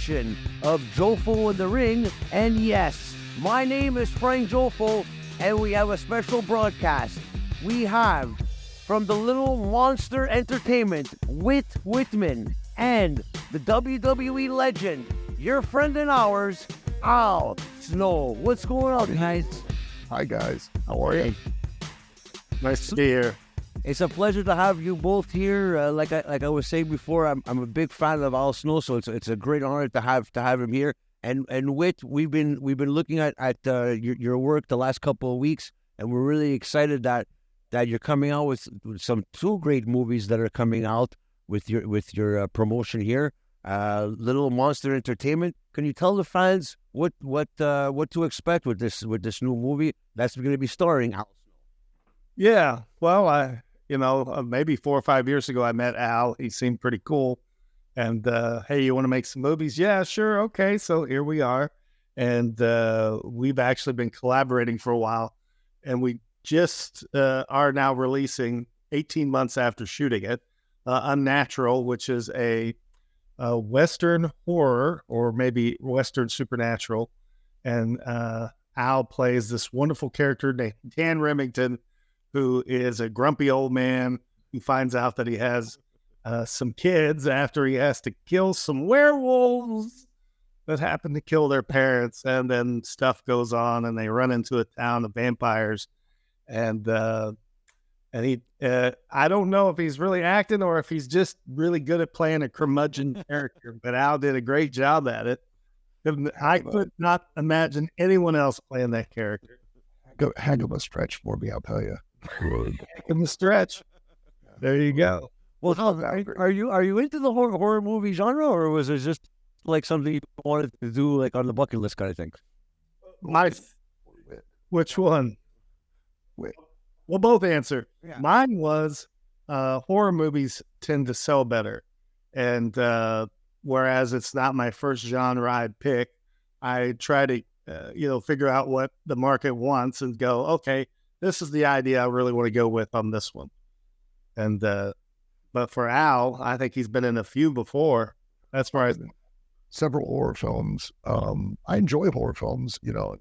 edition of Jofo in the Ring. And yes, my name is Frank Jofo, and we have a special broadcast. We have, from the Little Monster Entertainment, Whit Whitman, and the WWE legend, your friend and ours, Al Snow. What's going on, guys? Hi, guys. How are you? Nice to be here. It's a pleasure to have you both here. Like I was saying before, I'm a big fan of Al Snow, so it's a great honor to have him here. And Whit, we've been looking at your work the last couple of weeks, and we're really excited that you're coming out with some two great movies that are coming out with your promotion here. Little Monster Entertainment. Can you tell the fans what to expect with this new movie that's going to be starring Al Snow? Yeah, well, maybe 4 or 5 years ago, I met Al. He seemed pretty cool. And, hey, you want to make some movies? Yeah, sure. Okay. So here we are. And we've actually been collaborating for a while. And we just are now releasing, 18 months after shooting it, Unnatural, which is a Western horror, or maybe Western supernatural. And Al plays this wonderful character named Dan Remington, who is a grumpy old man who finds out that he has some kids after he has to kill some werewolves that happen to kill their parents. And then stuff goes on, and they run into a town of vampires. And he, I don't know if he's really acting or if he's just really good at playing a curmudgeon character, but Al did a great job at it. I could not imagine anyone else playing that character. Heck of a stretch for me, I'll tell you. Heck of a stretch. There you go. Well, are you into the horror movie genre, or was it just like something you wanted to do, like on the bucket list kind of thing? Which one? We'll both answer. Yeah. Mine was horror movies tend to sell better, and whereas it's not my first genre I'd pick, I try to figure out what the market wants and go, okay, this is the idea I really want to go with on this one. And but for Al, I think he's been in a few before. That's where several horror films. I enjoy horror films, and I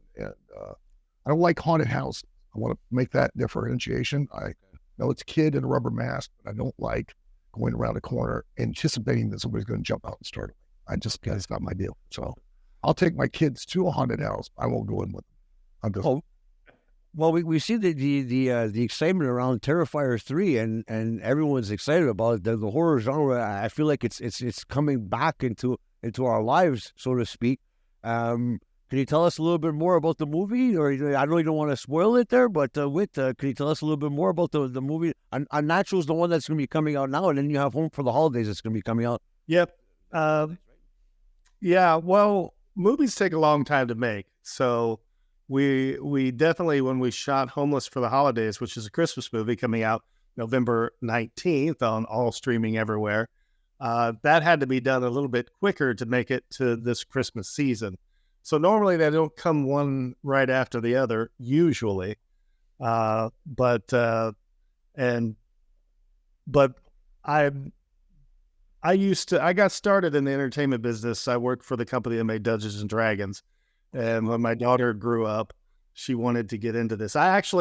don't like haunted houses. I want to make that differentiation. I know it's a kid in a rubber mask, but I don't like going around a corner anticipating that somebody's going to jump out and start. That's not my deal. So I'll take my kids to a haunted house. I won't go in with them. Well, we see the excitement around Terrifier 3, and everyone's excited about it. The horror genre. I feel like it's coming back into our lives, so to speak. Can you tell us a little bit more about the movie? Or I know you don't want to spoil it there, but Whit, can you tell us a little bit more about the movie? Unnatural is the one that's going to be coming out now, and then you have Home for the Holidays that's going to be coming out. Yep. Yeah. Well, movies take a long time to make, so. We definitely, when we shot Homeless for the Holidays, which is a Christmas movie coming out November 19th on all streaming everywhere, that had to be done a little bit quicker to make it to this Christmas season. So normally they don't come one right after the other, usually. But I got started in the entertainment business. I worked for the company that made Dungeons and Dragons. And when my daughter grew up, she wanted to get into this. Here's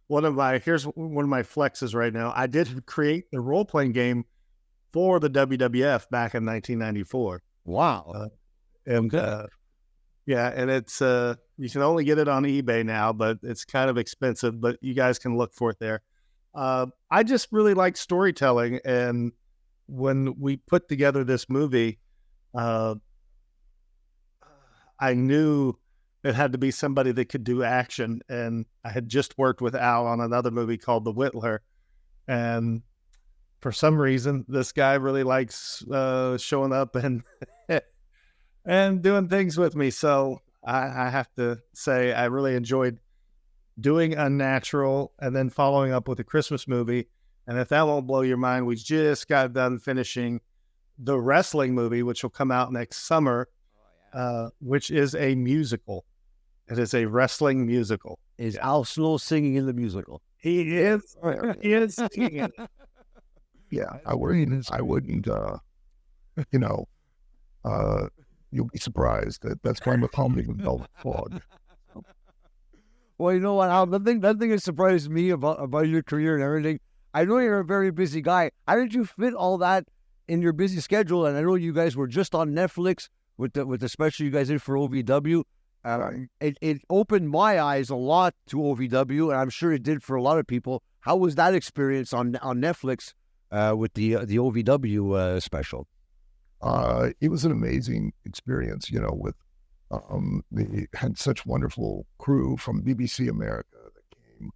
one of my flexes right now. I did create the role-playing game for the WWF back in 1994. Wow. And it's, you can only get it on eBay now, but it's kind of expensive, but you guys can look for it there. I just really like storytelling. And when we put together this movie, I knew it had to be somebody that could do action. And I had just worked with Al on another movie called The Whittler. And for some reason, this guy really likes showing up and and doing things with me. So I have to say I really enjoyed doing Unnatural and then following up with a Christmas movie. And if that won't blow your mind, we just got done finishing the wrestling movie, which will come out next summer. Which is a musical. It is a wrestling musical. Is Al Snow singing in the musical? He is. He is singing. Yeah, I wouldn't you'll be surprised that's going with humbling and velvet fog. Well, you know what, Al, the thing that surprised me about your career and everything, I know you're a very busy guy. How did you fit all that in your busy schedule? And I know you guys were just on Netflix with the special you guys did for OVW. It opened my eyes a lot to OVW, and I'm sure it did for a lot of people. How was that experience on Netflix with the OVW special? It was an amazing experience, with they had such wonderful crew from BBC America that came.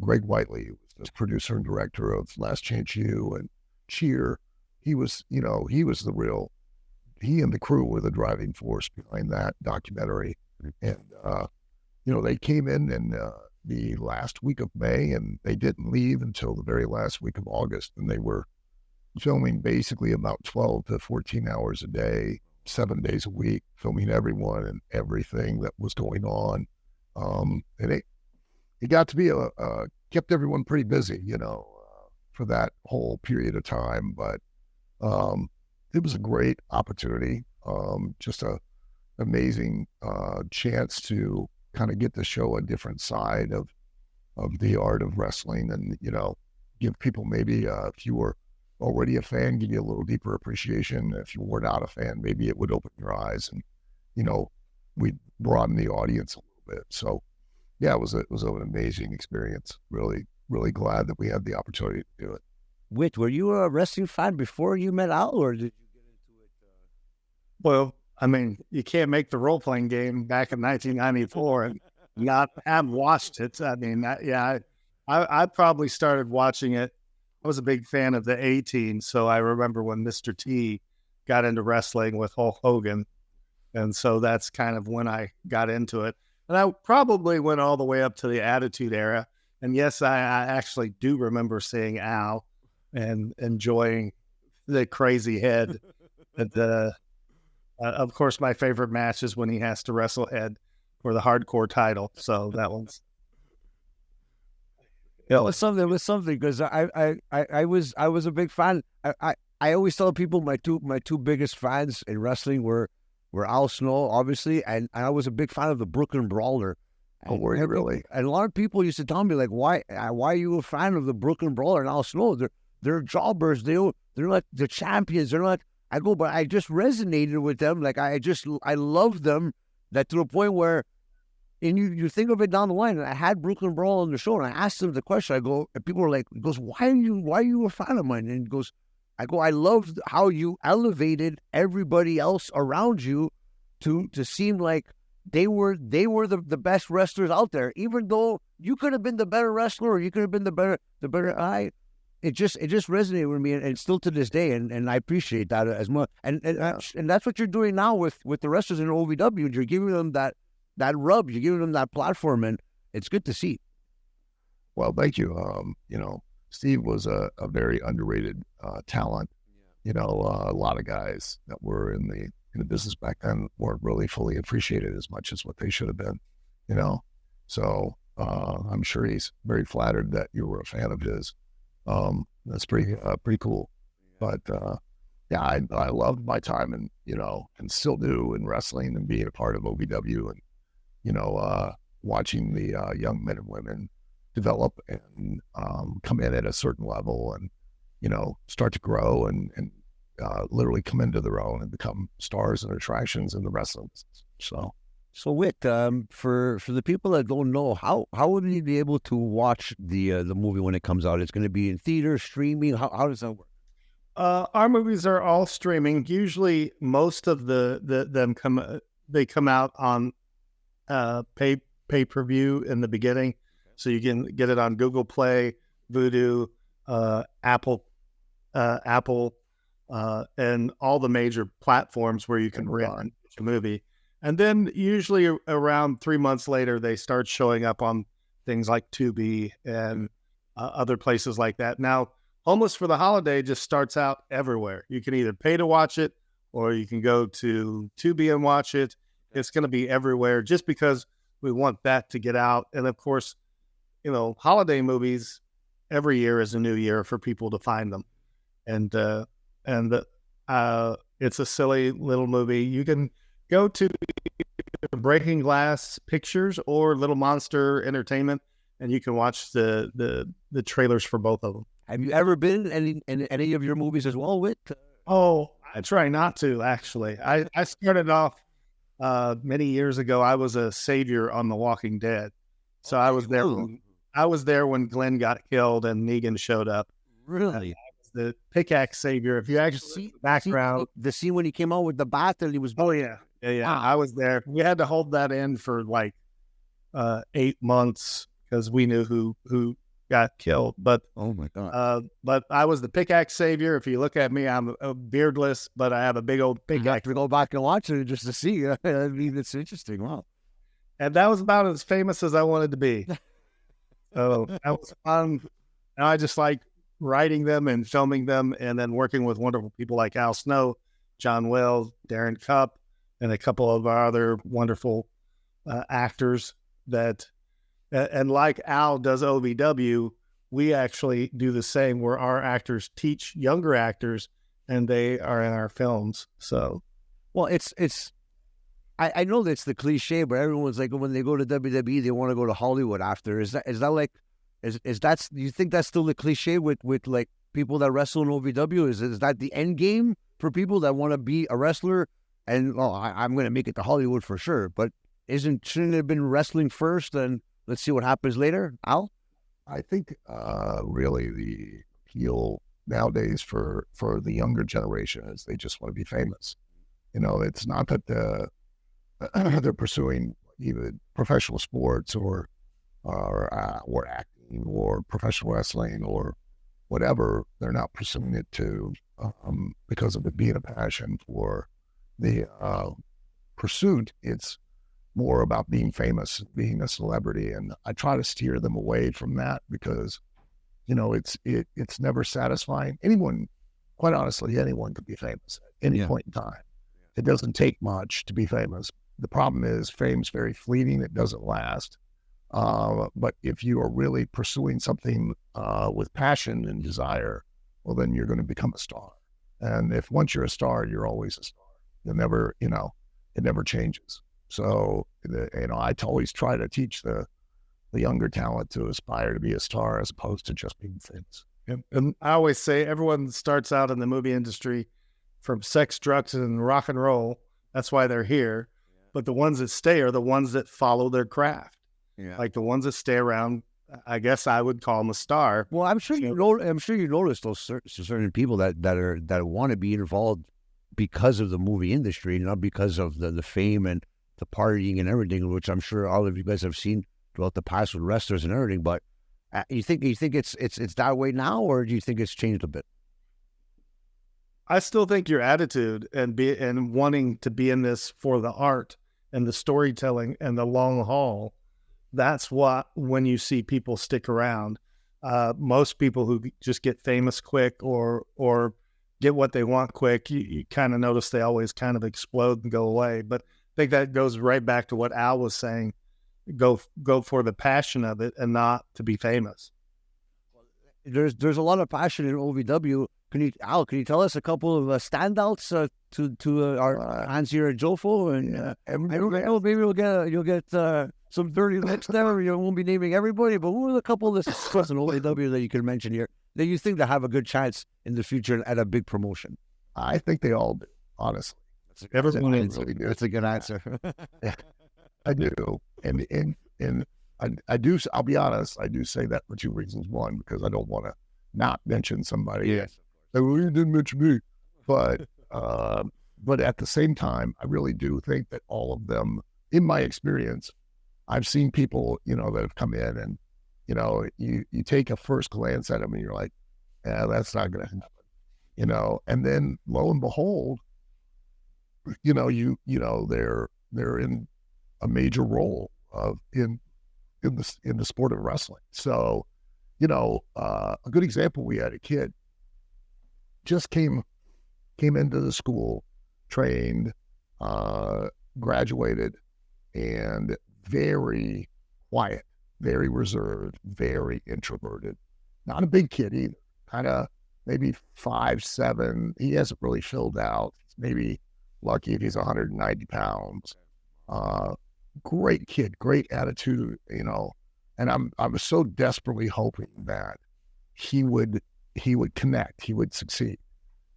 Greg Whiteley, who was the producer and director of Last Chance U and Cheer. He was and the crew were the driving force behind that documentary. And, they came in the last week of May, and they didn't leave until the very last week of August. And they were filming basically about 12 to 14 hours a day, 7 days a week, filming everyone and everything that was going on. And it got to be kept everyone pretty busy, for that whole period of time. But it was a great opportunity, just a amazing chance to kind of get to show a different side of the art of wrestling, and give people, maybe if you were already a fan, give you a little deeper appreciation. If you were not a fan, maybe it would open your eyes, and we broaden the audience a little bit. So yeah, it was an amazing experience. Really, really glad that we had the opportunity to do it. Whit, were you a wrestling fan before you met Al, or did you get into it? Well, I mean, you can't make the role-playing game back in 1994 and not have watched it. I mean, I probably started watching it. I was a big fan of the A-Team, so I remember when Mr. T got into wrestling with Hulk Hogan, and so that's kind of when I got into it. And I probably went all the way up to the Attitude Era. And yes, I actually do remember seeing Al and enjoying the crazy head. Of course, my favorite match is when he has to wrestle Head for the hardcore title. So that one's. Yeah, it was something because I was a big fan. I always tell people my two biggest fans in wrestling were Al Snow, obviously, and I was a big fan of the Brooklyn Brawler. Oh, were you really? And a lot of people used to tell me, like, why are you a fan of the Brooklyn Brawler and Al Snow? They're jobbers. They're like the champions. They're not. I go, but I just resonated with them. Like I love them, that to the point where, and you think of it down the line. And I had Brooklyn Brawl on the show, and I asked them the question. I go, and people were like, he goes, why are you a fan of mine? And he goes, I loved how you elevated everybody else around you to seem like they were the best wrestlers out there, even though you could have been the better wrestler, or you could have been the better guy. It just resonated with me, and still to this day, and I appreciate that as much. And that's what you're doing now with the wrestlers in OVW. You're giving them that rub, you're giving them that platform, and it's good to see. Well, thank you. Steve was a very underrated talent. A lot of guys that were in the business back then weren't really fully appreciated as much as what they should have been. So I'm sure he's very flattered that you were a fan of his. That's pretty cool. But yeah, I loved my time, and and still do, in wrestling, and being a part of OVW, and watching the young men and women develop and come in at a certain level, and start to grow and literally come into their own and become stars and attractions in the wrestling business. So Whit, for the people that don't know, how would we be able to watch the movie when it comes out? It's going to be in theaters, streaming. How does that work? Our movies are all streaming. Usually, most of them come out on pay-per-view in the beginning, so you can get it on Google Play, Vudu, Apple, and all the major platforms where you can rent a movie. And then usually around 3 months later, they start showing up on things like Tubi and other places like that. Now, Homeless for the Holiday just starts out everywhere. You can either pay to watch it, or you can go to Tubi and watch it. It's going to be everywhere, just because we want that to get out. And of course, holiday movies every year is a new year for people to find them. And It's a silly little movie. You can go to Breaking Glass Pictures or Little Monster Entertainment, and you can watch the trailers for both of them. Have you ever been in any of your movies as well, Whit? Oh, I try not to, actually. I started off many years ago. I was a savior on The Walking Dead. So I was there. I was there when Glenn got killed and Negan showed up. Really? The pickaxe savior. If you actually see the background, the scene when he came out with the bat and he was. Oh yeah. Wow. I was there. We had to hold that in for like 8 months because we knew who got killed. But oh my god! But I was the pickaxe savior. If you look at me, I'm beardless, but I have a big old pickaxe. You have to go back and watch it just to see. I mean, it's interesting. Wow. And that was about as famous as I wanted to be. So that was fun. And I just like writing them and filming them, and then working with wonderful people like Al Snow, John Wells, Darren Cupp, and a couple of our other wonderful actors that, and like Al does OVW, we actually do the same where our actors teach younger actors and they are in our films. So, well, I know that's the cliche, but everyone's like, when they go to WWE, they want to go to Hollywood after. Is that like, do you think that's still the cliche with like people that wrestle in OVW? Is that the end game for people that want to be a wrestler? And well, I'm going to make it to Hollywood for sure. But shouldn't it have been wrestling first, and let's see what happens later? Al? I think really the appeal nowadays for the younger generation is they just want to be famous. You know, it's not that they're pursuing even professional sports or acting or professional wrestling or whatever. They're not pursuing it because of it being a passion for the pursuit. It's more about being famous, being a celebrity, and I try to steer them away from that because, you know, it's never satisfying. Quite honestly, anyone could be famous at any point in time. It doesn't take much to be famous. The problem is fame's very fleeting. It doesn't last. But if you are really pursuing something with passion and desire, well, then you're going to become a star. And if once you're a star, you're always a star. You'll never, it never changes. So, I always try to teach the younger talent to aspire to be a star as opposed to just being famous. And I always say everyone starts out in the movie industry from sex, drugs, and rock and roll. That's why they're here. But the ones that stay are the ones that follow their craft. Yeah. Like the ones that stay around, I guess I would call them a star. Well, I'm sure you notice those certain people that want to be involved because of the movie industry, not because of the fame and the partying and everything, which I'm sure all of you guys have seen throughout the past with wrestlers and everything. But you think it's that way now, or do you think it's changed a bit? I still think your attitude and wanting to be in this for the art and the storytelling and the long haul, that's when you see people stick around. Most people who just get famous quick or get what they want quick, you kind of notice they always kind of explode and go away. But I think that goes right back to what Al was saying. Go for the passion of it and not to be famous. There's a lot of passion in OVW. Can you tell us a couple of standouts to our hands here at Jofo? And maybe you'll get some dirty looks there. You won't be naming everybody, but what are a couple of this in OVW that you can mention here that you think that have a good chance in the future at a big promotion? I think they all do, honestly. That's a good answer. I do, and I do. I'll be honest. I do say that for two reasons. One, because I don't want to not mention somebody. Yes. Well, you didn't mention me, but at the same time, I really do think that all of them, in my experience, I've seen people, that have come in and, you take a first glance at them and you're like, yeah, that's not going to happen, and then lo and behold, they're in a major role in the sport of wrestling. So, a good example, we had a kid just came into the school, trained, graduated, and very quiet, very reserved, very introverted. Not a big kid either, kind of maybe 5'7". He hasn't really filled out. He's maybe lucky if he's 190 pounds. Great kid, great attitude, and I was so desperately hoping that he would connect, he would succeed.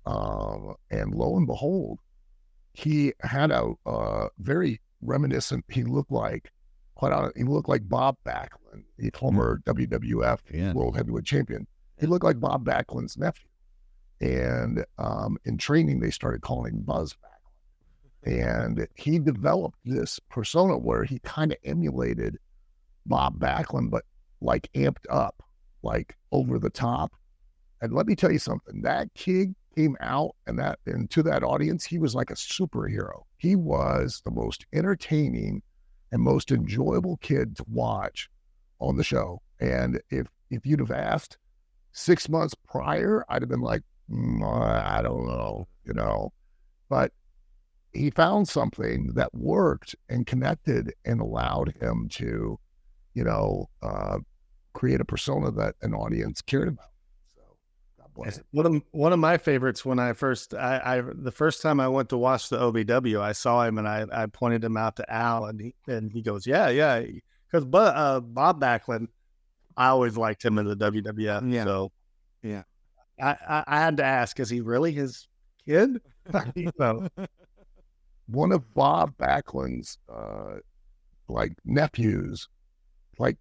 And lo and behold, he had a very reminiscent, he looked like Bob Backlund, the former WWF World Heavyweight Champion. He looked like Bob Backlund's nephew. And in training, they started calling him Buzz Backlund. And he developed this persona where he kind of emulated Bob Backlund, but like amped up, like over the top. And let me tell you something, that kid came out and to that audience, he was like a superhero. He was the most entertaining and most enjoyable kid to watch on the show. And if you'd have asked 6 months prior, I'd have been like, I don't know, but he found something that worked and connected and allowed him to, create a persona that an audience cared about. So God bless him. One of my favorites when the first time I went to watch the OVW, I saw him and I pointed him out to Al and he goes, yeah. Because Bob Backlund, I always liked him in the WWF. Yeah. So yeah. I had to ask, is he really his kid? So, one of Bob Backlund's like nephews, like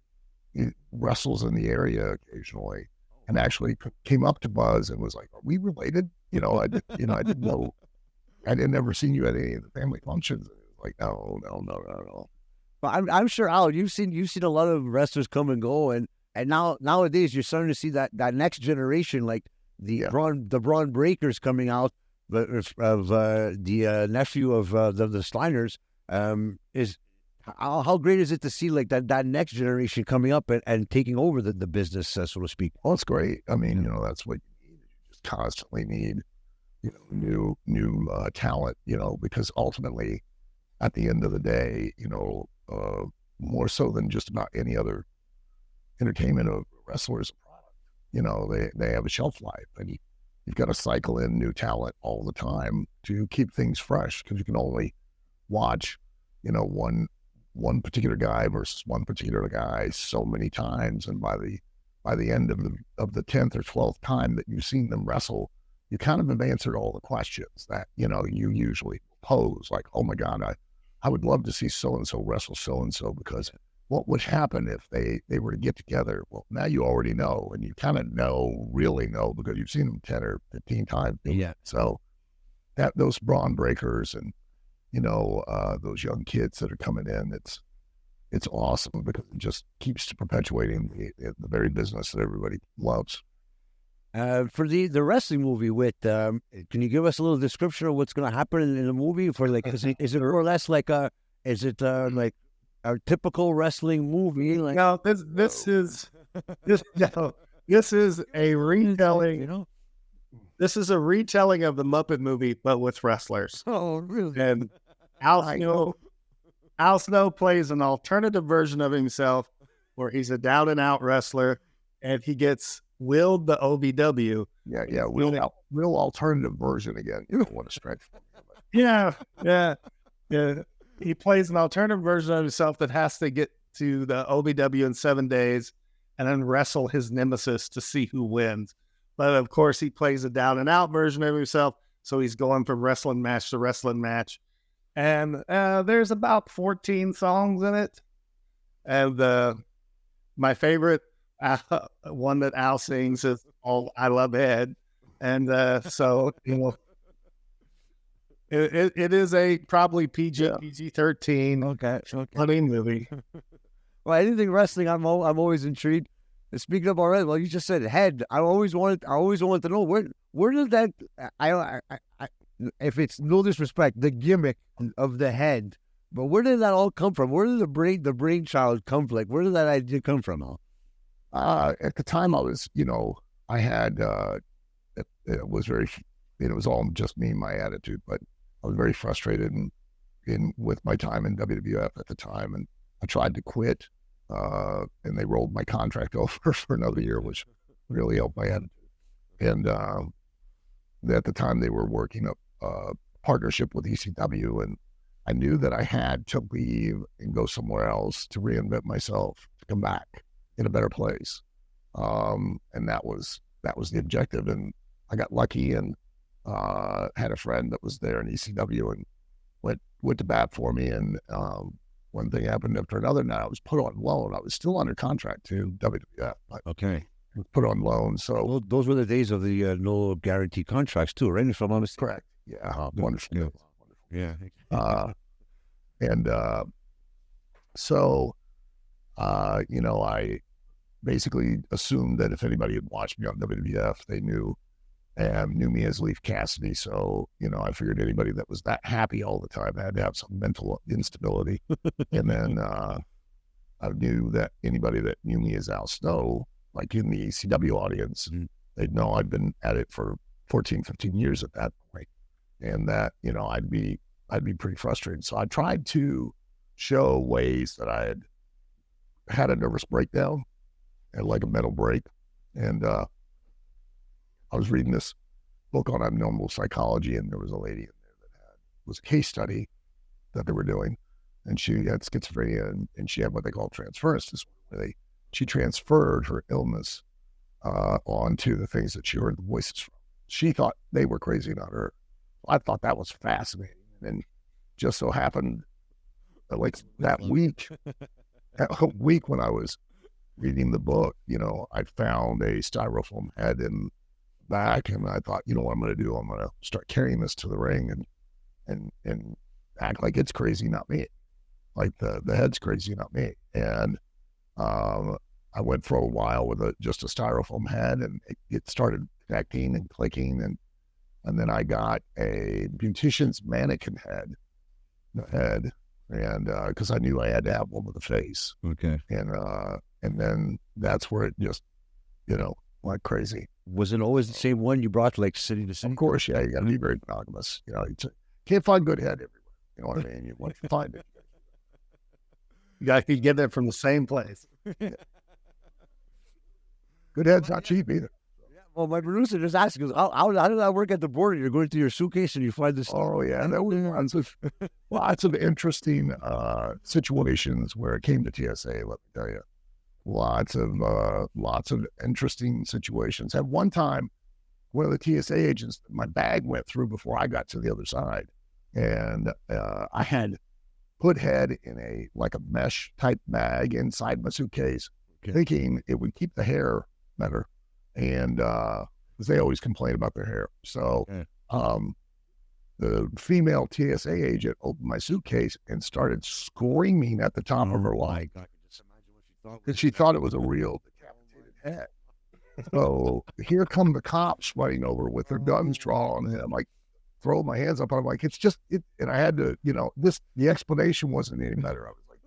he wrestles in the area occasionally, and actually came up to Buzz and was like, "Are we related?" I didn't know. I didn't ever seen you at any of the family functions. And it was like, no. But I'm sure, Al, you've seen a lot of wrestlers come and go, and nowadays you're starting to see that next generation, like the Braun Breakers coming out. Of the nephew of the Steiners, is how great is it to see like that next generation coming up and taking over the business, so to speak? Well, it's great. I mean, that's what you need. You just constantly need, new talent, because ultimately, at the end of the day, more so than just about any other entertainment, of wrestlers product. They have a shelf life, and you've got to cycle in new talent all the time to keep things fresh, because you can only watch, one particular guy versus one particular guy so many times, and by the end of the 10th or 12th time that you've seen them wrestle, you kind of have answered all the questions that you usually pose. Like, oh my God, I would love to see so and so wrestle so and so, because what would happen if they were to get together? Well, now you already know, and you kind of really know, because you've seen them 10 or 15 times. Yeah. So those Braun Breakers and, those young kids that are coming in, it's awesome, because it just keeps perpetuating the very business that everybody loves. For the wrestling movie, can you give us a little description of what's going to happen in the movie? For like, is it more or less like like a typical wrestling movie? Like, no, this is a retelling. This is a retelling of the Muppet movie, but with wrestlers. Oh, really? And Al Snow plays an alternative version of himself, where he's a down and out wrestler, and he gets willed the OVW. Yeah, real alternative version again. You don't want to stretch. Yeah. He plays an alternative version of himself that has to get to the OVW in 7 days and then wrestle his nemesis to see who wins. But of course, he plays a down and out version of himself, so he's going from wrestling match to wrestling match. And there's about 14 songs in it. And my favorite one that Al sings is "I Love Ed," and so it is a probably PG-13 funny movie. Well, anything wrestling, I'm always intrigued. And speaking of already, well, you just said head. I always wanted to know where did that? I if it's no disrespect, the gimmick of the head, but where did that all come from? Where did the brainchild come from? Like, where did that idea come from, Al? At the time, I was, I had, it was very, it was all just me, my attitude, but I was very frustrated with my time in WWF at the time, and I tried to quit, and they rolled my contract over for another year, which really helped my attitude. And at the time, they were working up partnership with ECW, and I knew that I had to leave and go somewhere else to reinvent myself, to come back in a better place. And that was the objective. And I got lucky and had a friend that was there in ECW and went to bat for me. And one thing happened after another. Now I was put on loan. I was still under contract to WWF. Okay. I was put on loan. So Well, those were the days of the no guaranteed contracts too, right? If I'm not mistaken. correct. Yeah. Oh, Wonderful. yeah. Wonderful. Yeah. So, I basically assumed that if anybody had watched me on WWF, they knew me as Leif Cassidy. So, I figured anybody that was that happy all the time had to have some mental instability. And then I knew that anybody that knew me as Al Snow, like in the ECW audience, they'd know I'd been at it for 14, 15 years at that point. And that, I'd be pretty frustrated. So I tried to show ways that I had a nervous breakdown and like a mental break. And I was reading this book on abnormal psychology, and there was a lady in there that was a case study that they were doing, and she had schizophrenia, and she had what they call transference disorder. She transferred her illness onto the things that she heard the voices from. She thought they were crazy, not her. I thought that was fascinating. And just so happened that like that week when I was reading the book, I found a styrofoam head in the back, and I thought, what I'm going to do? I'm going to start carrying this to the ring and act like it's crazy, not me. Like the head's crazy, not me. And I went for a while with just a styrofoam head, and it started connecting and clicking, and then I got a beautician's mannequin head, and because I knew I had to have one with a face. Okay. And then that's where it just, went crazy. Was it always the same one you brought like city to city? Of course, yeah, you got to be very monogamous. You can't find good head everywhere. You know what I mean? You want to find it. You got to get it from the same place. Good head's not cheap either. Well, my producer just asked, goes, how did that work at the border? You're going through your suitcase and you find this. Oh, yeah. There were lots of interesting situations where it came to TSA, let me tell you. Lots of interesting situations. At one time, one of the TSA agents, my bag went through before I got to the other side. And I had put head in a mesh type bag inside my suitcase, thinking it would keep the hair better. And because they always complain about their hair. So the female TSA agent opened my suitcase and started screaming at the top of her lungs. I can just imagine what she thought. Because she thought it was a real decapitated head. So here come the cops running over with their guns drawn, and I'm like, throwing my hands up. I'm like, it's just it. And I had to, the explanation wasn't any better. I was like,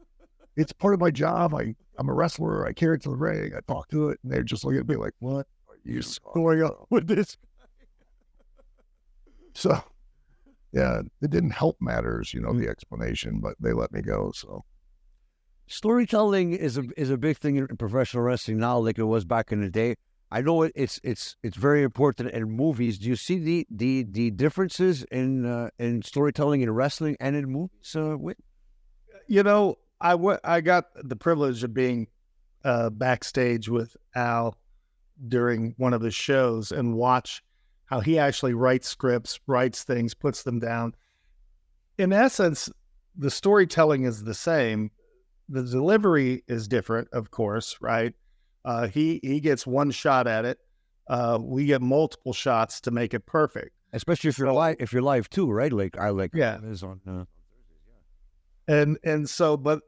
it's part of my job. I'm a wrestler. I carry it to the ring. I talk to it. And they're just looking at me like, what are you going on with this? So, yeah, it didn't help matters, the explanation, but they let me go. So, storytelling is a big thing in professional wrestling now, like it was back in the day. I know it's very important in movies. Do you see the differences in storytelling in wrestling and in movies? Whit? I got the privilege of being backstage with Al during one of his shows and watch how he actually writes scripts, writes things, puts them down. In essence, the storytelling is the same. The delivery is different, of course, right? He gets one shot at it. We get multiple shots to make it perfect. Especially if you're live too, right? Like I like is on Thursdays, yeah. And so, but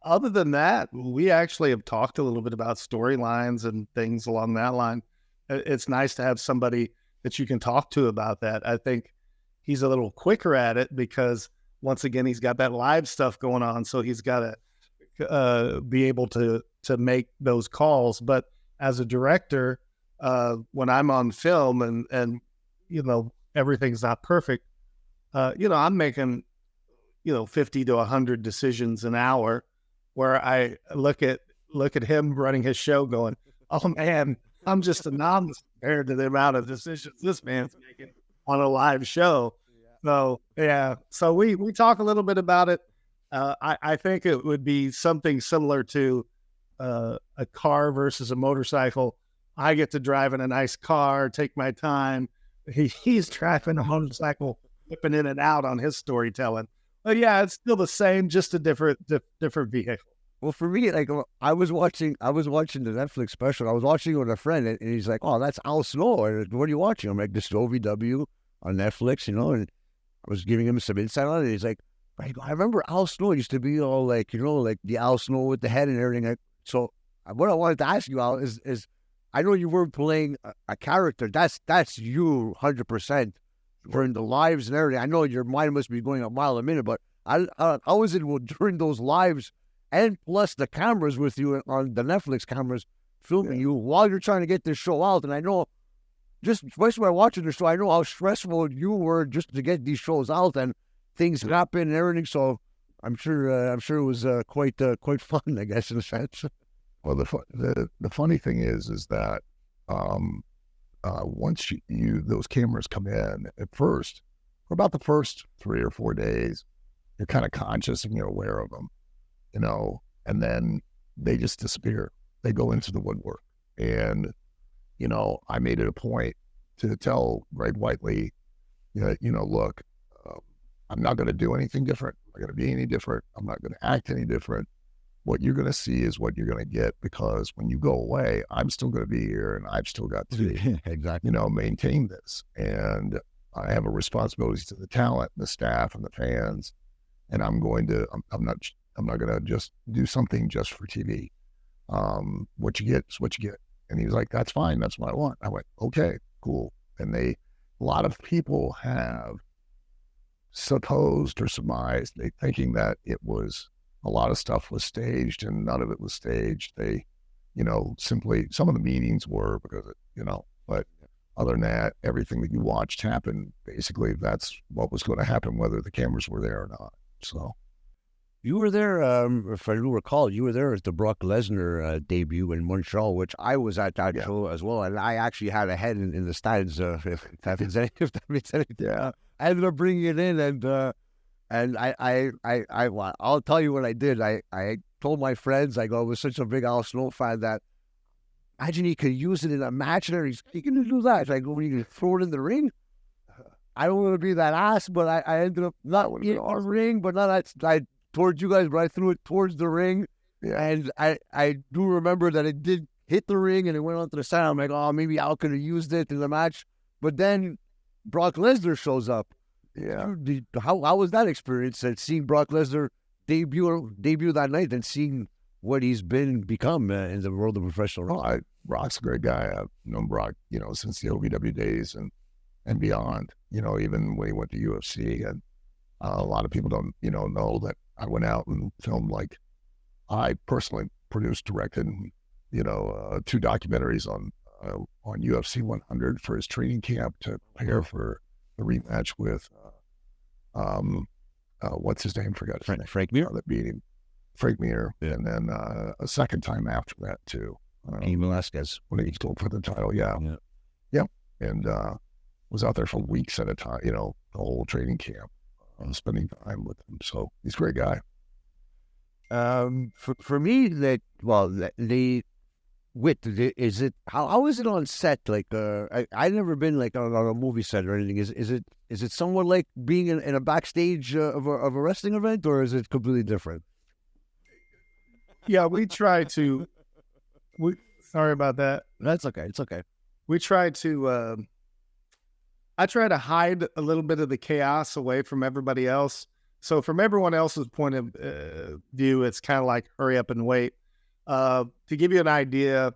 other than that, we actually have talked a little bit about storylines and things along that line. It's nice to have somebody that you can talk to about that. I think he's a little quicker at it because once again, he's got that live stuff going on. So he's got to be able to make those calls. But as a director, when I'm on film and everything's not perfect, I'm making 50 to 100 decisions an hour, where I look at him running his show going, oh man, I'm just a novice compared to the amount of decisions this man's making on a live show. So yeah, so we talk a little bit about it. I think it would be something similar to a car versus a motorcycle. I get to drive in a nice car, take my time. He's driving a motorcycle, whipping in and out on his storytelling. But yeah, it's still the same, just a different vehicle. Well, for me, like I was watching the Netflix special. I was watching it with a friend, and he's like, "Oh, that's Al Snow. And what are you watching?" I'm like, "This is OVW on Netflix," and I was giving him some insight on it. He's like, I remember Al Snow used to be all like, like the Al Snow with the head and everything. So what I wanted to ask you, Al, is I know you weren't playing a character. That's you 100% during the lives and everything. I know your mind must be going a mile a minute, but how is it during those lives and plus the cameras with you on the Netflix cameras filming you while you're trying to get this show out? And I know, just especially by watching the show, I know how stressful you were just to get these shows out and things happen and everything. So I'm sure it was quite fun, I guess, in a sense. Well, the funny thing is that once those cameras come in at first, for about the first 3 or 4 days, you're kind of conscious and you're aware of them, and then they just disappear. They go into the woodwork. And, I made it a point to tell Greg Whiteley, look, I'm not going to do anything different. I'm not going to be any different. I'm not going to act any different. What you're going to see is what you're going to get, because when you go away, I'm still going to be here and I've still got to, exactly, maintain this. And I have a responsibility to the talent, and the staff, and the fans. And I'm not going to just do something just for TV. What you get is what you get. And he was like, "That's fine. That's what I want." I went, "Okay, cool." And a lot of people have supposed or surmised, thinking that a lot of stuff was staged, and none of it was staged. They, simply, some of the meetings were because, but other than that, everything that you watched happened. Basically, that's what was going to happen, whether the cameras were there or not. So. You were there, if I do recall, you were there at the Brock Lesnar debut in Montreal, which I was at that show as well, and I actually had a head in the stands, if that means anything. Yeah. I ended up bringing it in, and I'll tell you what I did. I told my friends, I was such a big Al Snow fan that imagine he could use it in a match, and he's going to do that. I go, when you throw it in the ring, I don't want to be that ass, but I ended up not in the ring, but not towards you guys, but I threw it towards the ring. Yeah. And I do remember that it did hit the ring and it went onto the side. I'm like, oh, maybe Al could have used it in the match. But then Brock Lesnar shows up. Yeah. How was that experience, and seeing Brock Lesnar debut that night and seeing what he's become in the world of professional wrestling? Brock's a great guy. I've known Brock, since the OVW days and beyond, even when he went to UFC. And a lot of people don't, know that I went out and filmed, I personally produced, directed, 2 documentaries on UFC 100 for his training camp to prepare for the rematch with, what's his name? Forgot his name. Frank Mir. That beat him. Frank Mir. Yeah. And then a second time after that too. Velasquez. When he stole for the title. Yeah. Yep. And was out there for weeks at a time, the whole training camp. Spending time with him. So he's a great guy. For me, the Whit, is it, how is it on set? I've never been on a movie set or anything. Is it somewhat like being in a backstage of a wrestling event, or is it completely different? Yeah, we try to. Sorry about that. That's okay. It's okay. We try to. I try to hide a little bit of the chaos away from everybody else. So from everyone else's point of view, it's kind of like hurry up and wait. To give you an idea,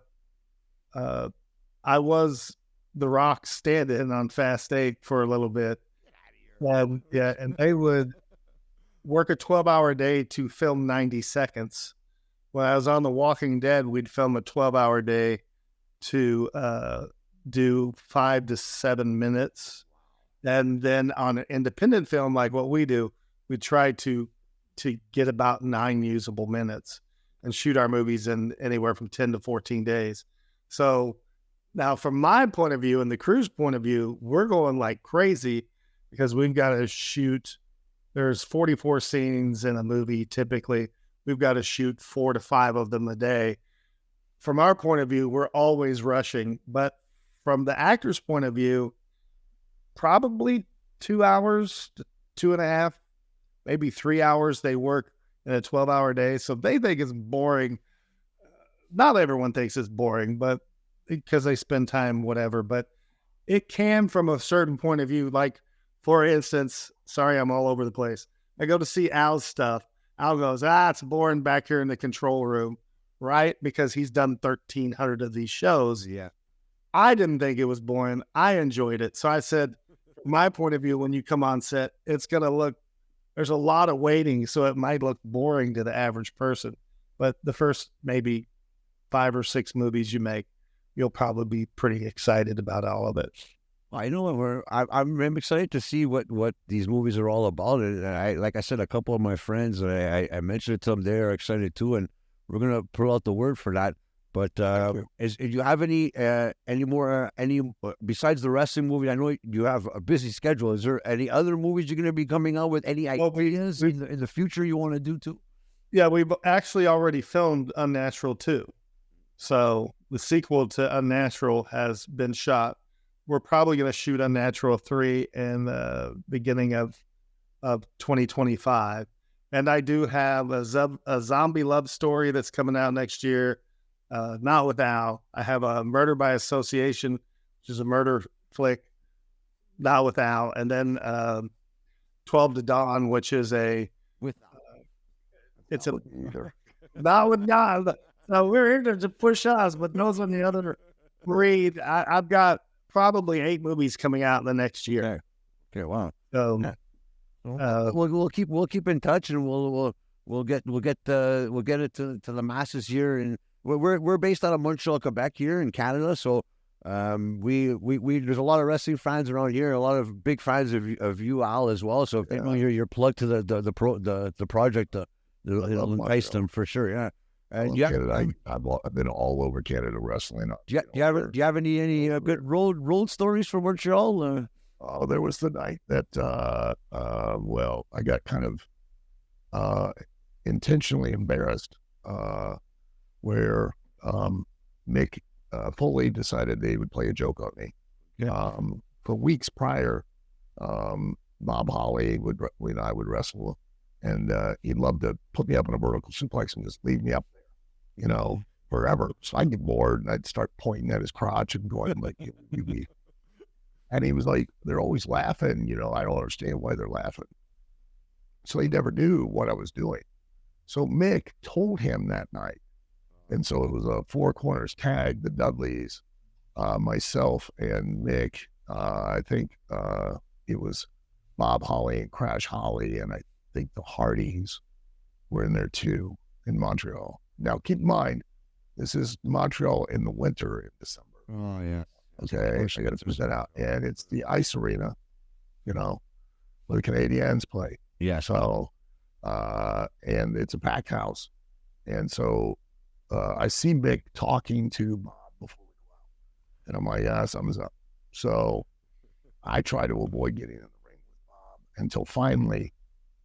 I was The Rock stand-in on Fast 8 for a little bit. And they would work a 12-hour day to film 90 seconds. When I was on The Walking Dead, we'd film a 12-hour day to do 5 to 7 minutes. And then on an independent film like what we do, we try to get about 9 usable minutes and shoot our movies in anywhere from 10 to 14 days. So now from my point of view and the crew's point of view, we're going like crazy because we've got to shoot. There's 44 scenes in a movie. Typically, we've got to shoot 4 to 5 of them a day. From our point of view, we're always rushing, but from the actor's point of view, probably 2 hours to 2.5, maybe 3 hours they work in a 12-hour day. So they think it's boring. Not everyone thinks it's boring, but because they spend time, whatever, but it can from a certain point of view. Like, for instance, sorry, I'm all over the place. I go to see Al's stuff. Al goes, it's boring back here in the control room, right? Because he's done 1,300 of these shows. Yeah. I didn't think it was boring. I enjoyed it. So I said, from my point of view, when you come on set, it's going to look, there's a lot of waiting, so it might look boring to the average person. But the first maybe 5 or 6 movies you make, you'll probably be pretty excited about all of it. I know I'm excited to see what these movies are all about. And like I said, a couple of my friends, I mentioned it to them, they're excited too, and we're gonna put out the word for that. But do you have any more besides the wrestling movie? I know you have a busy schedule. Is there any other movies you're gonna be coming out with? Any ideas in the future you want to do too? Yeah, we've actually already filmed Unnatural 2. So the sequel to Unnatural has been shot. We're probably going to shoot Unnatural 3 in the beginning of 2025. And I do have a zombie love story that's coming out next year. Not with Al. I have a Murder by Association, which is a murder flick, not with Al. And then 12 to Dawn, which is not with Al. So we're here to push us, but those on the other breed. I've got probably 8 movies coming out in the next year. Okay, wow. So we'll keep in touch, and we'll get it to the masses here. And we're based out of Montreal, Quebec, here in Canada. So we there's a lot of wrestling fans around here, a lot of big fans of you, Al, as well. So if they know you're plugged to the project, it'll entice them for sure. Yeah. I've been all over Canada wrestling. Do you have any good road stories from Montreal? There was the night that I got kind of intentionally embarrassed, where Mick Foley decided they would play a joke on me. Yeah. For weeks prior, Bob Holly and I would wrestle, and he'd love to put me up in a vertical suplex and just leave me up there, forever. So I'd get bored, and I'd start pointing at his crotch and going like, and he was like, they're always laughing, I don't understand why they're laughing. So he never knew what I was doing. So Mick told him that night. And so it was a 4 corners tag, the Dudleys, myself and Mick. I think it was Bob Holly and Crash Holly, and I think the Hardys were in there too, in Montreal. Now, keep in mind, this is Montreal in the winter in December. Oh, yeah. Okay, I got to push that out. And it's the ice arena, where the Canadians play. Yeah. So, and it's a packed house. And so I see Mick talking to Bob before we go out. And I'm like, yeah, something's up. So I try to avoid getting in the ring with Bob until finally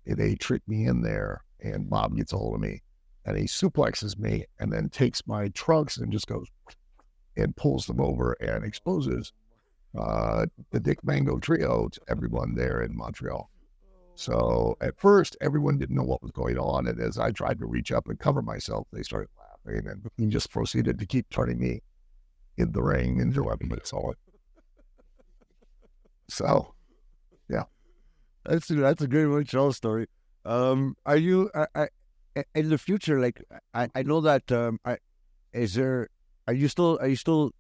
they trick me in there, and Bob gets a hold of me, and he suplexes me and then takes my trunks and just goes and pulls them over and exposes the Dick Mango Trio to everyone there in Montreal. So at first, everyone didn't know what was going on, and as I tried to reach up and cover myself, they started laughing, and he just proceeded to keep turning me in the ring until everybody saw it. So, yeah. That's a great Montreal story. Are you in the future? Like, I know that. Are you still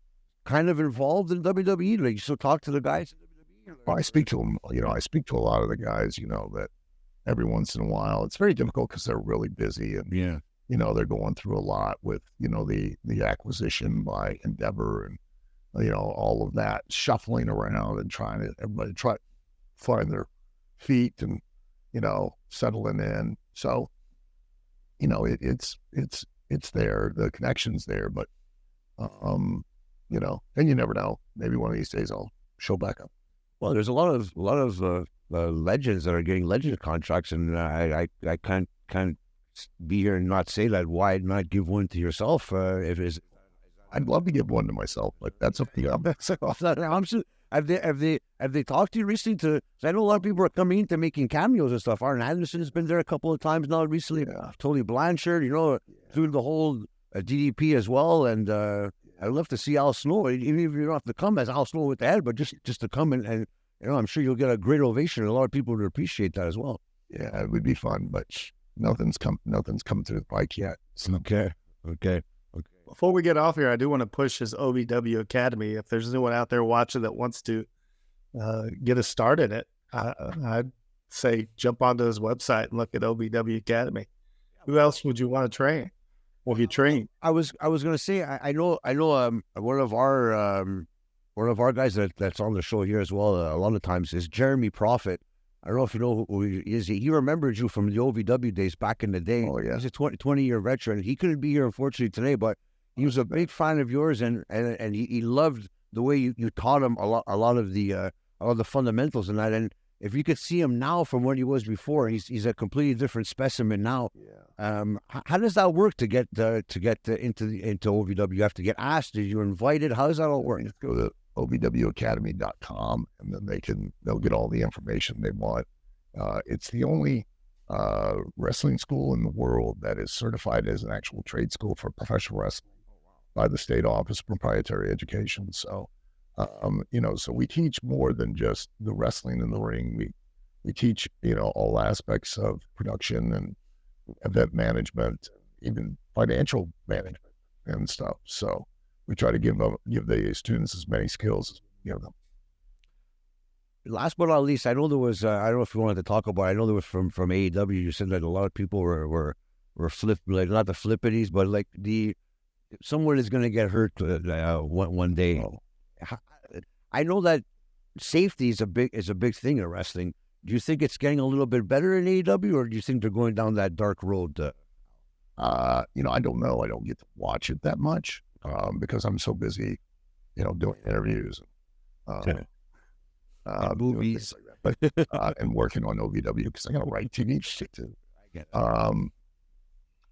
kind of involved in WWE? Like, you still talk to the guys in WWE? Well, I speak to them. I speak to a lot of the guys. That every once in a while. It's very difficult because they're really busy, and yeah, they're going through a lot with the acquisition by Endeavor, and all of that shuffling around and everybody try to find their feet and settling in. So it's there, the connection's there, but and you never know, maybe one of these days I'll show back up. Well, there's a lot of legends that are getting legend contracts, and I can't be here and not say that. Why not give one to yourself? If it's, I'd love to give one to myself, but that's up to you. I'm sure, have they talked to you recently? 'Cause I know a lot of people are coming into making cameos and stuff. Arn Anderson's been there a couple of times now recently. Tony Blanchard, doing the whole DDP as well. And I'd love to see Al Snow, even if you don't have to come as Al Snow with the head, but just to come and I'm sure you'll get a great ovation. And a lot of people would appreciate that as well. Yeah, it would be fun, but nothing's come to the bike yet. So. Okay. Before we get off here, I do want to push his OVW Academy. If there's anyone out there watching that wants to get a start in it, I'd say jump onto his website and look at OVW Academy. Who else would you want to train? Well, you train. I was going to say I know one of our guys that's on the show here as well a lot of times is Jeremy Prophet. I don't know if you know who he is. He remembers you from the OVW days back in the day. Oh, yeah. He's a 20-year veteran. He couldn't be here, unfortunately, today, but he was a big fan of yours, and he loved the way you taught him a lot of the fundamentals and that. And if you could see him now from what he was before, he's a completely different specimen now. Yeah. How does that work to get into OVW? You have to get asked. Are you invited? How does that all work? Just go to OVWacademy.com, and then they'll get all the information they want. It's the only wrestling school in the world that is certified as an actual trade school for professional wrestling by the State Office of Proprietary Education. So, so we teach more than just the wrestling in the ring. We teach, all aspects of production and event management, even financial management and stuff. So we try to give the students as many skills as we give them. Last but not least, I know there was, I don't know if you wanted to talk about it. I know there was from AEW, you said that a lot of people were like, not the flippities, but like someone is going to get hurt one day. Oh. I know that safety is a big thing in wrestling. Do you think it's getting a little bit better in AEW, or do you think they're going down that dark road? I don't know. I don't get to watch it that much because I'm so busy, doing interviews, movies, like that. But and working on OVW because I got to write TV shit too. I get it.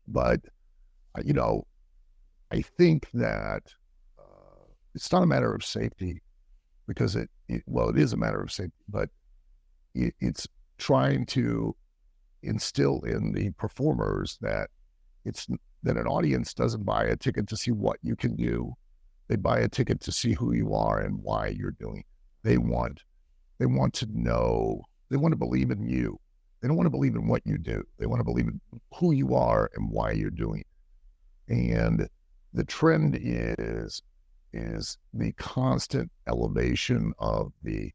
But I think that it's not a matter of safety because it is a matter of safety, but it's trying to instill in the performers that that an audience doesn't buy a ticket to see what you can do. They buy a ticket to see who you are and why you're doing it. They want to know, they want to believe in you. They don't want to believe in what you do. They want to believe in who you are and why you're doing it. And the trend is the constant elevation of the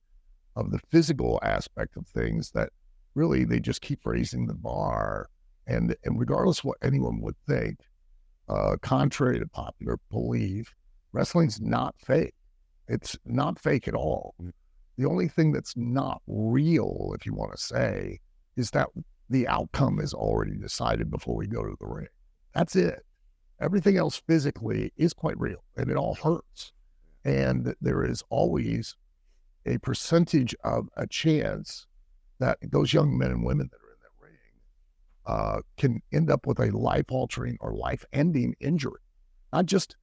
physical aspect of things that really they just keep raising the bar. And regardless of what anyone would think, contrary to popular belief, wrestling's not fake. It's not fake at all. The only thing that's not real, if you want to say, is that the outcome is already decided before we go to the ring. That's it. Everything else physically is quite real, and it all hurts. And there is always a percentage of a chance that those young men and women that are in that ring can end up with a life-altering or life-ending injury. Not just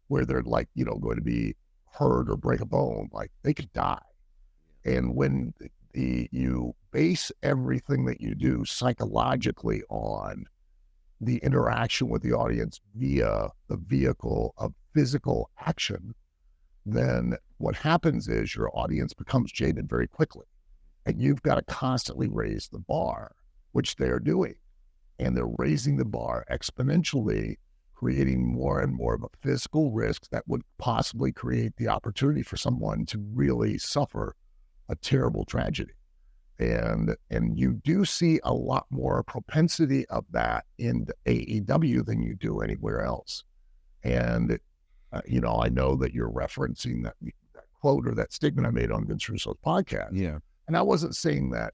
where they're going to be hurt or break a bone, like they could die. And when you base everything that you do psychologically on the interaction with the audience via the vehicle of physical action, then what happens is your audience becomes jaded very quickly. And you've got to constantly raise the bar, which they're doing. And they're raising the bar exponentially, creating more and more of a physical risk that would possibly create the opportunity for someone to really suffer a terrible tragedy. And you do see a lot more propensity of that in AEW than you do anywhere else. And, I know that you're referencing that quote or that statement I made on Vince Russo's podcast. Yeah. And I wasn't saying that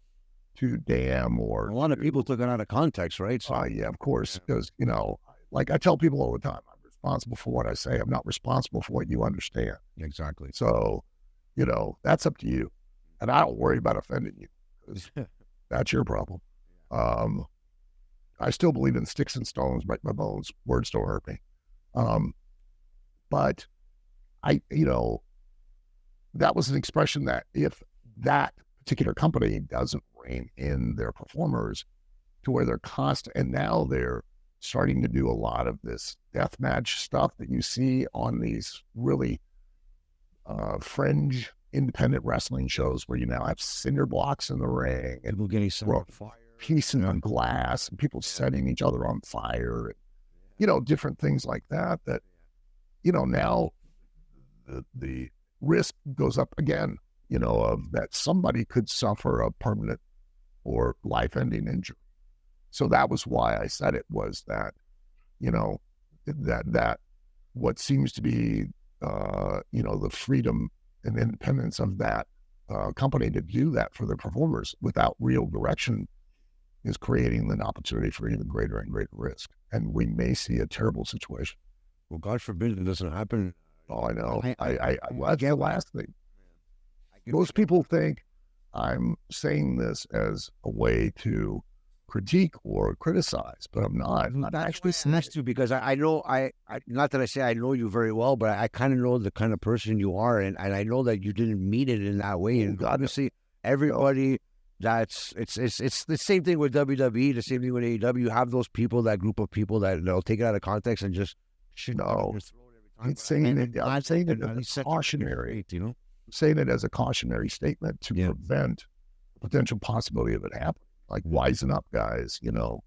to damn or... A lot of people took it out of context, right? So, yeah, of course. Because, like I tell people all the time, I'm responsible for what I say. I'm not responsible for what you understand. Exactly. So, that's up to you. And I don't worry about offending you because that's your problem. I still believe in sticks and stones break my bones. Words don't hurt me. But that was an expression that if that particular company doesn't rein in their performers to where they're constant, and now they're starting to do a lot of this deathmatch stuff that you see on these really fringe independent wrestling shows where you now have cinder blocks in the ring and People getting set on fire, pieces of glass, and people setting each other on fire, different things like that. That now the risk goes up again. Of that somebody could suffer a permanent or life-ending injury. So that was why I said it was that, that what seems to be, the freedom and independence of that company to do that for their performers without real direction is creating an opportunity for even greater and greater risk. And we may see a terrible situation. Well, God forbid it doesn't happen. Oh, I know. That's the last thing. Most people think I'm saying this as a way to critique or criticize, but I'm not. I'm not actually saying to, because I know, not that I say I know you very well, but I kind of know the kind of person you are, and I know that you didn't mean it in that way. And obviously, everybody, it's the same thing with WWE, the same thing with AEW. You have those people, that group of people that they'll take it out of context and just I'm saying it as a cautionary, saying it as a cautionary statement to prevent the potential possibility of it happening. Like, wisen up, guys. The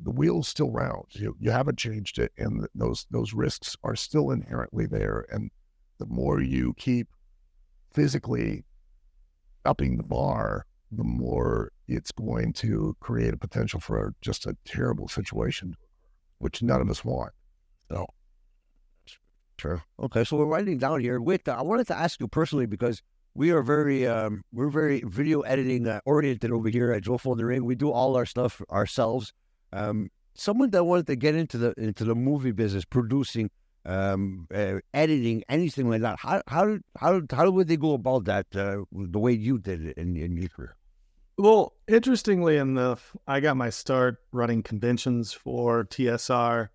wheel's still round. You haven't changed it, and those risks are still inherently there. And the more you keep physically upping the bar, the more it's going to create a potential for just a terrible situation, which none of us want. So, sure. Okay, so we're writing down here. Whit, I wanted to ask you personally, because we are we're very video editing oriented over here at Jofo in the Ring. We do all our stuff ourselves. Someone that wanted to get into the movie business, producing, editing, anything like that. How would they go about that the way you did it in your career? Well, interestingly enough, I got my start running conventions for TSR,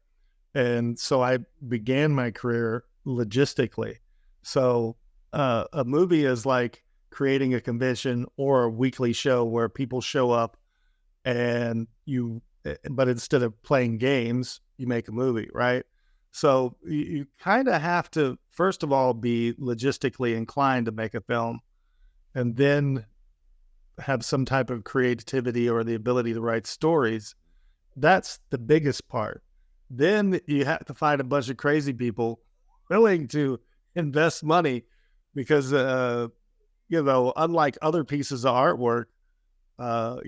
and so I began my career logistically. So a movie is like creating a convention or a weekly show where people show up and but instead of playing games, you make a movie, right? So you kind of have to, first of all, be logistically inclined to make a film, and then have some type of creativity or the ability to write stories. That's the biggest part. Then you have to find a bunch of crazy people willing to invest money, because, unlike other pieces of artwork, our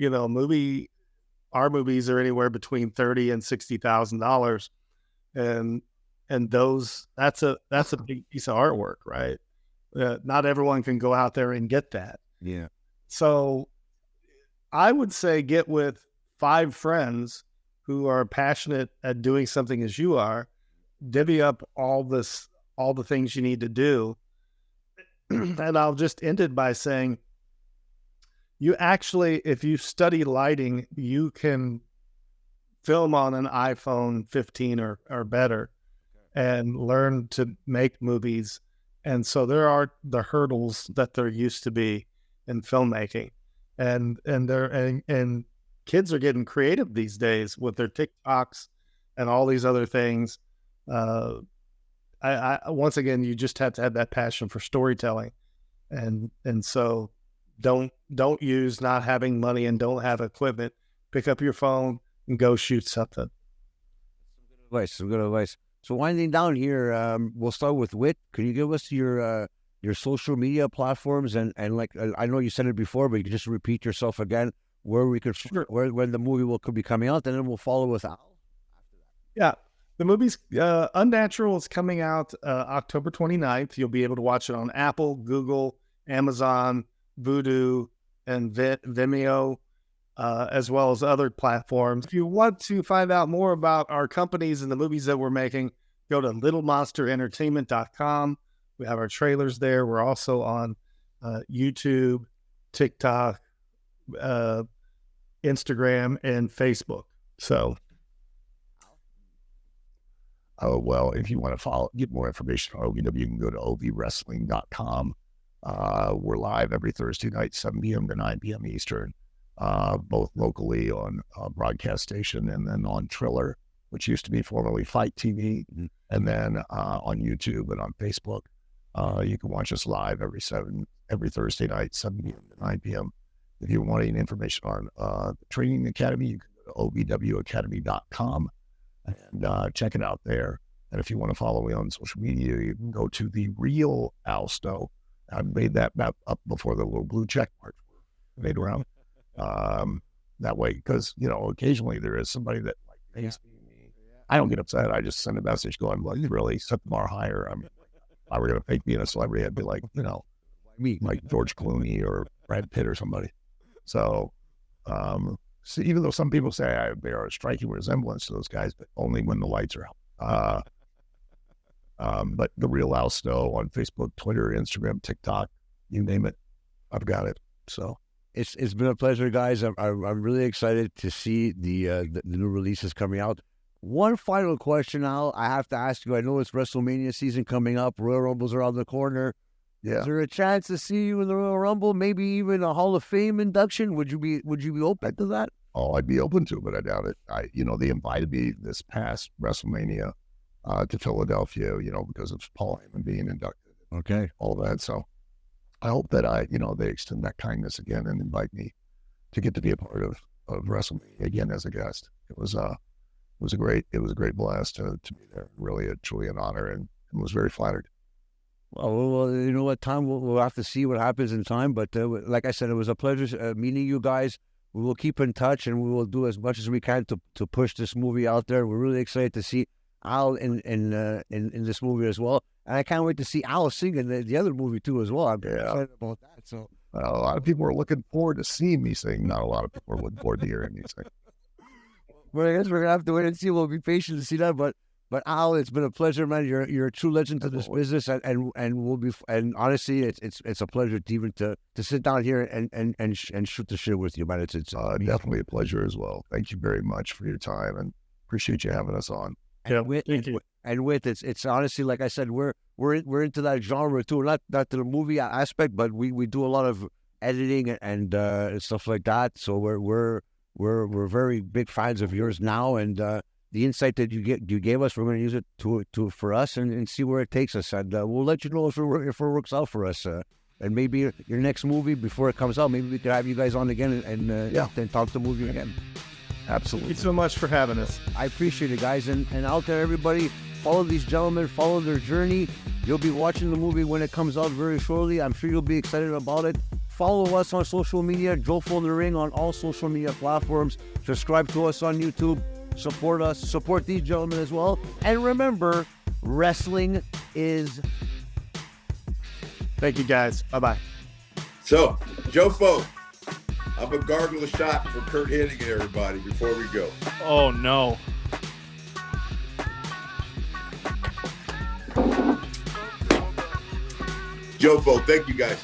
movies are anywhere between $30,000 and $60,000. And that's a big piece of artwork, right? Not everyone can go out there and get that. Yeah. So I would say get with 5 friends who are passionate at doing something as you are, divvy up all the things you need to do. And I'll just end it by saying, you actually, if you study lighting, you can film on an iPhone 15 or better and learn to make movies. And so there are the hurdles that there used to be in filmmaking, and kids are getting creative these days with their TikToks and all these other things. I once again, you just have to have that passion for storytelling, and so don't use not having money and don't have equipment. Pick up your phone and go shoot something. Some good advice. So winding down here, we'll start with Whit. Can you give us your social media platforms and like, I know you said it before, but you can just repeat yourself again, where we could, when the movie could be coming out, and then we'll follow with Al. Yeah. The movie's Unnatural is coming out October 29th. You'll be able to watch it on Apple, Google, Amazon, Vudu, and Vimeo, as well as other platforms. If you want to find out more about our companies and the movies that we're making, go to littlemonsterentertainment.com. We have our trailers there. We're also on YouTube, TikTok, Instagram, and Facebook. So, oh, well, if you want to get more information on OVW, you can go to ovwrestling.com. We're live every Thursday night, 7 p.m. to 9 p.m. Eastern, both locally on a broadcast station and then on Triller, which used to be formerly Fight TV, and then on YouTube and on Facebook. You can watch us live every Thursday night, 7 p.m. to 9 p.m. If you want any information on the Training Academy, you can go to ovwacademy.com and check it out there. And if you want to follow me on social media, you can go to The Real Al Snow. I made that map up before the little blue check marks were made around. That way, because, occasionally there is somebody that pays me. I don't get upset. I just send a message going, well, you really set the bar higher. I mean, if I were going to fake being a celebrity, I'd be like, me, like George Clooney or Brad Pitt or somebody. So, even though some people say I bear a striking resemblance to those guys, but only when the lights are out. But The Real Al Snow on Facebook, Twitter, Instagram, TikTok, you name it, I've got it. So it's been a pleasure, guys. I'm really excited to see the new releases coming out. One final question, Al, I have to ask you. I know it's WrestleMania season coming up. Royal Rumble's around the corner. Yeah. Is there a chance to see you in the Royal Rumble? Maybe even a Hall of Fame induction? Would you be open to that? Oh, I'd be open to it, but I doubt it. They invited me this past WrestleMania to Philadelphia, because of Paul Heyman being inducted. Okay. All that. So I hope that they extend that kindness again and invite me to get to be a part of WrestleMania again as a guest. It was a great blast to be there. Really, truly an honor, and was very flattered. Well, you know what, Tom, we'll have to see what happens in time. But like I said, it was a pleasure meeting you guys. We will keep in touch, and we will do as much as we can to push this movie out there. We're really excited to see Al in this movie as well, and I can't wait to see Al sing in the other movie too as well. I'm excited about that. So a lot of people are looking forward to seeing me sing. Not a lot of people are looking forward to hearing me sing. Well, I guess we're gonna have to wait and see. We'll be patient to see that, but Al, it's been a pleasure, man. You're a true legend to this business, and we'll be. And honestly, it's a pleasure to even to sit down here and shoot the shit with you, man. It's definitely a pleasure as well. Thank you very much for your time, and appreciate you having us on. And Whit, it's honestly, like I said, we're into that genre too. Not the movie aspect, but we do a lot of editing and stuff like that. So we're very big fans of yours now, and the insight that you gave us, we're going to use it to for us and see where it takes us, and we'll let you know if it works out for us. And maybe your next movie before it comes out, maybe we could have you guys on again and talk the movie again. Absolutely. Thank you so much for having us. I appreciate it, guys, and out there, everybody, follow these gentlemen, follow their journey. You'll be watching the movie when it comes out very shortly. I'm sure you'll be excited about it. Follow us on social media, Jofo in the Ring on all social media platforms. Subscribe to us on YouTube. Support us. Support these gentlemen as well. And remember, wrestling is... Thank you, guys. Bye-bye. So, Jofo, I'm a gargle shot for Kurt Hennig, everybody, before we go. Oh, no. Jofo, thank you, guys.